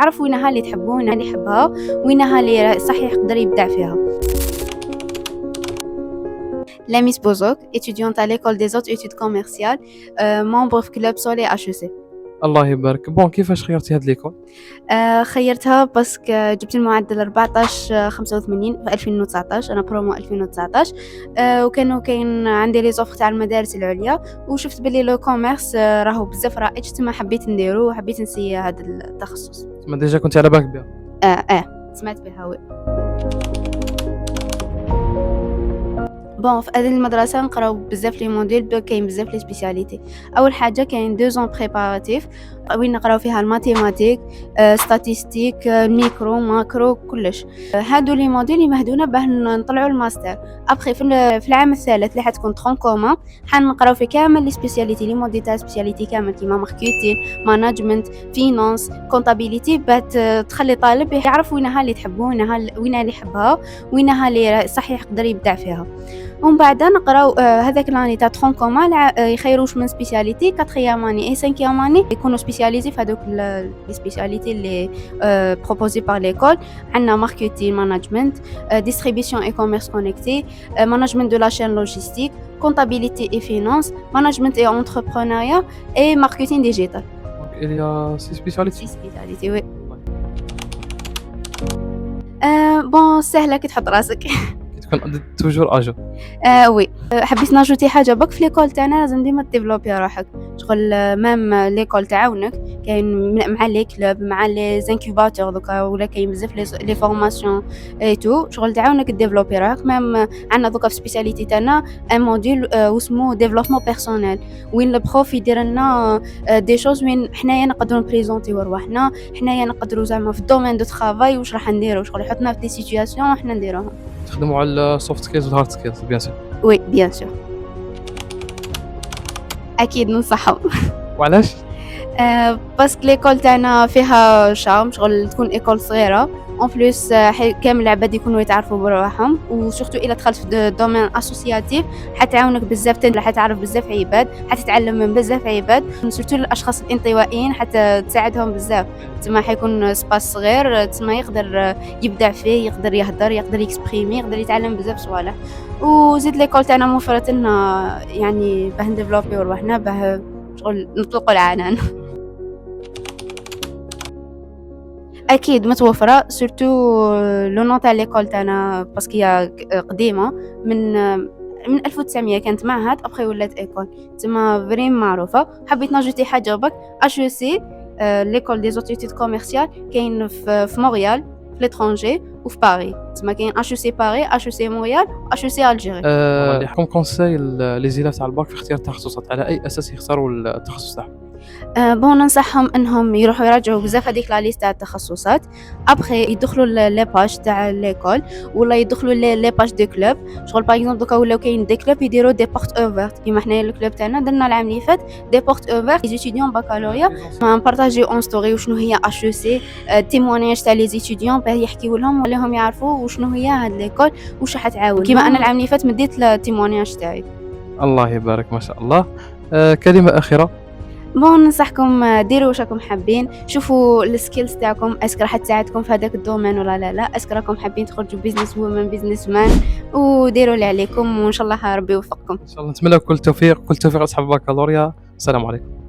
يعرف وينها اللي تحبه وينها اللي يحبها وينها اللي صحيح يقدر يبدع فيها. Lamis Bozok, étudiante à l'école des hautes études commerciales, membre في club Soleil HEC. الله يبارك. بون كيفاش خيرتي هاد ليكول؟ خيرتها باسكو جبت المعدل 14.85 في 2019، انا برومو 2019. وكانوا كاين عندي لي زوفر تاع المدارس العليا وشفت بلي لو كوميرس راهو بزاف رائج، تما حبيت نديرو وحبيت نسي هذا التخصص. تما ديجا كنتي على بالك بها؟ سمعت بها وي. بون في هذه المدرسه نقراو بزاف لي موديل، كاين بزاف لي سبيسياليتي. اول حاجه كاين 2 زون بريباراتيف وين نقراو فيها الماتيماتيك، ستاتيستيك، ميكرو ماكرو كلش. هادو لي موديل يمهدونا باه نطلعوا الماستر. ابخي في العام الثالث اللي حتكون ترون كوما حنقراو في كامل لي سبيسياليتي، لي موديل تاع سبيسياليتي كامل كيما ماركتين، ماناجمنت، فينانس، كونطابيليتي، باه تخلي طالب يعرف وينها اللي تحبه وينها اللي يحبها وينها اللي صحيح يقدر يبدع فيها. ومن بعد نقراو هذاك لاني تاع ترون كوما يخيروش من سبيسياليتي 4 اني اي 5 اني يكونوا سبيسياليزي في هذوك لي سبيسياليتي اللي بروبوزي بار ليكول. عندنا ماركتين، ماناجمنت، ديستريبيسيون اي كوميرس كونيكتي، ماناجمنت دو لا شين لوجيستيك، كونطابيليتي اي فينانس، ماناجمنت اي انتربرونيا اي ماركتين ديجيتال. il y a 6 spécialités. 6 سبيسياليتي وي. بون سهله كي تحط راسك. تكون توجور اجو. وي. حبيت ناجوتي حاجه بك في ليكول تاعنا لازم ديما ديفلوبي روحك، شغل ميم ليكول تعاونك، كاين مع لي كلوب مع لي زانكوباتور دوكا ولا كاين بزاف لي فورماسيون اي تو، شغل تعاونك ديفلوبي روحك. ميم عندنا دوكا في سبيسياليتي تاعنا ان موديل اسمه ديفلوبمون بيرسونيل، وين البروف يدير لنا دي شوز وين حنايا نقدروا نبريزونتيو رواحنا، حنايا نقدروا زعما في الدومين دو ترافاي واش راح نديروا، شغل يحطنا في دي سيتوياسيون وحنا نديروهم. تخدموا على السوفت سكيلز والهارد سكيلز بيان سور. وي بيان سور. اكيد ننصحهم. وعلاش؟ باسكو ليكول تاعنا فيها شارم، شغل تكون ايكول صغيره اون بليس كامل العباد يكونوا يتعرفوا بروحهم، وسورتو الا دخلت في دومين اسوسياتيف حتعاونك بزاف، حتعرف بزاف عباد، حتتعلم من بزاف عباد، سورتو الاشخاص الانطوائيين حتى تساعدهم بزاف. تما حيكون سباس صغير تما يقدر يبدع فيه، يقدر يهدر، يقدر يكسبريمي، يقدر يتعلم بزاف صوالح. وزيد ليكول تاعنا موفرت لنا يعني باه نديفلوبيو رواحنا، باه شغل نطلقوا العنان. اكيد متوفره، سورتو لو نون تاع ليكول تاعنا باسكو هي قديمه من 1900 كانت معهد، ابخي ولات ايكول، تما فريم معروفه. حبيت ناجوتي حاجه بك HEC ليكول دي زوتيتود كوميرسيال، كاين في مونريال، في ليترونجي وفي باريس. تما كاين HEC باريس، HEC مونريال، HEC الجيري. اللي يحكم كونساي لي زيلاف تاع الباك في اختيار التخصصات، على اي اساس يختاروا التخصص تاعهم؟ بون ننصحهم انهم يروحوا يراجعوا بزاف هذيك لا ليست تاع التخصصات، ابخي يدخلوا لي باج تاع ليكول ولا يدخلوا لي باج دي كلوب. شغل باغ اكزومبل دوكا ولاو كاين دي كلوب يديروا دي بورت اوفرت، كيما حنايا الكلوب تاعنا درنا العام اللي فات دي بورت اوفرت لي ستوديون بكالوريا، نبارطاجيو اون ستوري وشنو هي HEC، تيمونياج تاع لي ستوديون باه يحكيوا لهم ولا هم يعرفوا وشنو هي هاد ليكول واش راح تعاون. كيما انا العام اللي فات مديت التيمونياج تاعي. الله يبارك ما شاء الله. كلمه اخيره. بون ننصحكم ديروا واش راكم حابين، شوفوا السكيلز تاعكم اسك راح تساعدكم في هذاك الدومين ولا لا، اسك راكم حابين تخرجوا بيزنس وومن بيزنس مان، وديروا اللي عليكم وان شاء الله ربي يوفقكم. ان شاء الله نتمنى كل توفيق، كل توفيق اصحاب البكالوريا. السلام عليكم.